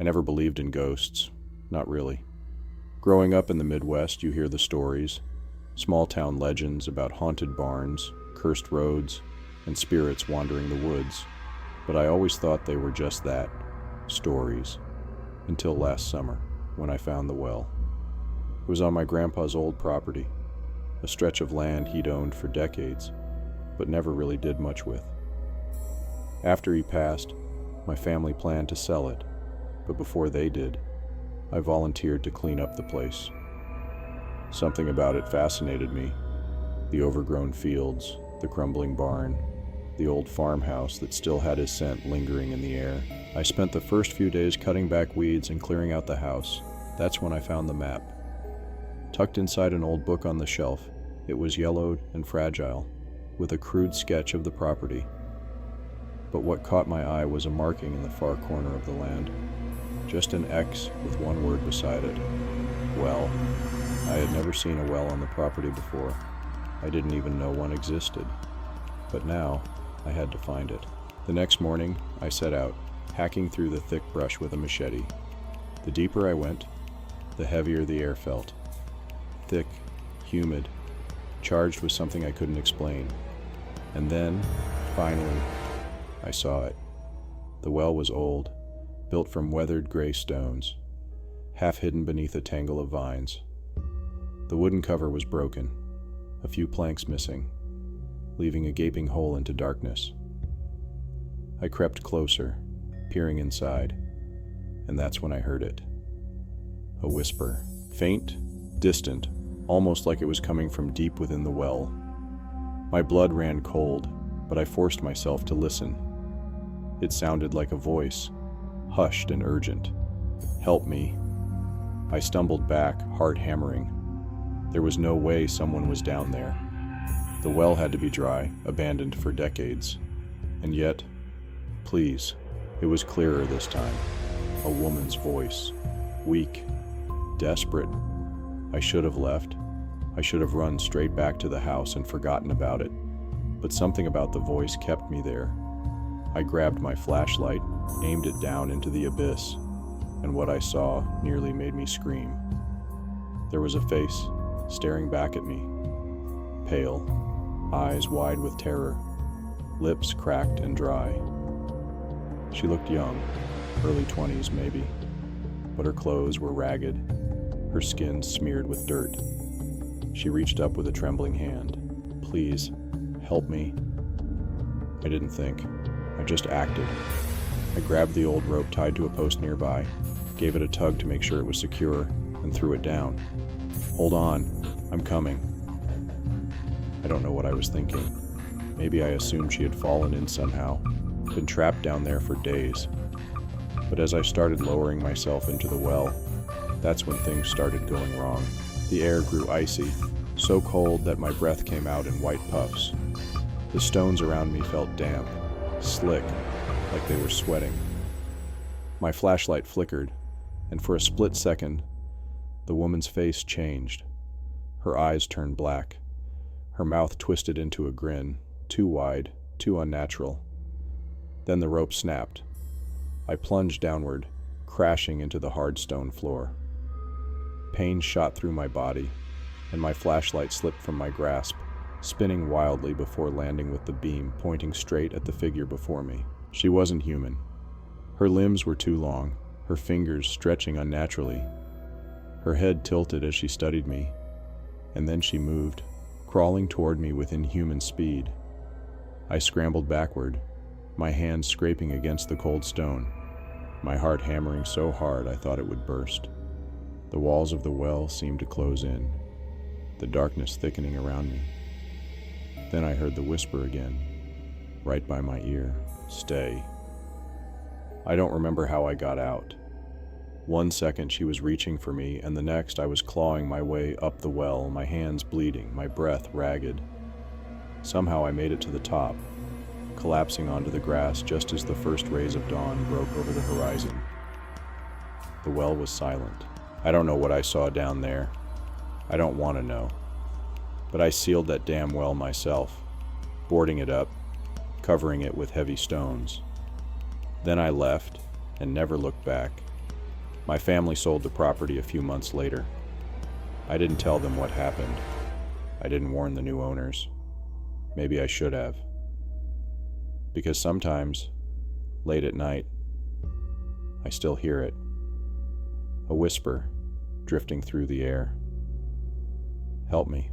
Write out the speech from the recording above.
I never believed in ghosts. Not really. Growing up in the Midwest, you hear the stories, small-town legends about haunted barns, cursed roads, and spirits wandering the woods. But I always thought they were just that, stories. Until last summer, when I found the well. It was on my grandpa's old property, a stretch of land he'd owned for decades, but never really did much with. After he passed, my family planned to sell it, but before they did, I volunteered to clean up the place. Something about it fascinated me. The overgrown fields, the crumbling barn, the old farmhouse that still had his scent lingering in the air. I spent the first few days cutting back weeds and clearing out the house. That's when I found the map. Tucked inside an old book on the shelf, it was yellowed and fragile, with a crude sketch of the property. But what caught my eye was a marking in the far corner of the land. Just an X with one word beside it. Well. I had never seen a well on the property before. I didn't even know one existed. But now, I had to find it. The next morning, I set out, hacking through the thick brush with a machete. The deeper I went, the heavier the air felt. Thick, humid, charged with something I couldn't explain. And then, finally, I saw it. The well was old, built from weathered gray stones, half hidden beneath a tangle of vines. The wooden cover was broken, a few planks missing, leaving a gaping hole into darkness. I crept closer, peering inside, and that's when I heard it. A whisper, faint, distant, almost like it was coming from deep within the well. My blood ran cold, but I forced myself to listen. It sounded like a voice, hushed and urgent. "Help me." I stumbled back, heart hammering. There was no way someone was down there. The well had to be dry, abandoned for decades. And yet, please, it was clearer this time. A woman's voice. Weak. Desperate. I should have left. I should have run straight back to the house and forgotten about it. But something about the voice kept me there. I grabbed my flashlight, aimed it down into the abyss, and what I saw nearly made me scream. There was a face, staring back at me. Pale, eyes wide with terror, lips cracked and dry. She looked young, early 20s maybe, but her clothes were ragged, her skin smeared with dirt. She reached up with a trembling hand. "Please, help me." I didn't think. I just acted. I grabbed the old rope tied to a post nearby, gave it a tug to make sure it was secure, and threw it down. "Hold on, I'm coming." I don't know what I was thinking. Maybe I assumed she had fallen in somehow, been trapped down there for days. But as I started lowering myself into the well, that's when things started going wrong. The air grew icy, so cold that my breath came out in white puffs. The stones around me felt damp, slick, like they were sweating. My flashlight flickered, and for a split second, the woman's face changed. Her eyes turned black. Her mouth twisted into a grin, too wide, too unnatural. Then the rope snapped. I plunged downward, crashing into the hard stone floor. Pain shot through my body, and my flashlight slipped from my grasp, spinning wildly before landing with the beam pointing straight at the figure before me. She wasn't human. Her limbs were too long, her fingers stretching unnaturally. Her head tilted as she studied me, and then she moved, crawling toward me with inhuman speed. I scrambled backward, my hands scraping against the cold stone, my heart hammering so hard I thought it would burst. The walls of the well seemed to close in, the darkness thickening around me. Then I heard the whisper again, right by my ear, "Stay." I don't remember how I got out. One second she was reaching for me, and the next I was clawing my way up the well, my hands bleeding, my breath ragged. Somehow I made it to the top, collapsing onto the grass just as the first rays of dawn broke over the horizon. The well was silent. I don't know what I saw down there. I don't want to know. But I sealed that damn well myself, boarding it up, covering it with heavy stones. Then I left and never looked back. My family sold the property a few months later. I didn't tell them what happened. I didn't warn the new owners. Maybe I should have. Because sometimes, late at night, I still hear it. A whisper drifting through the air. Help me.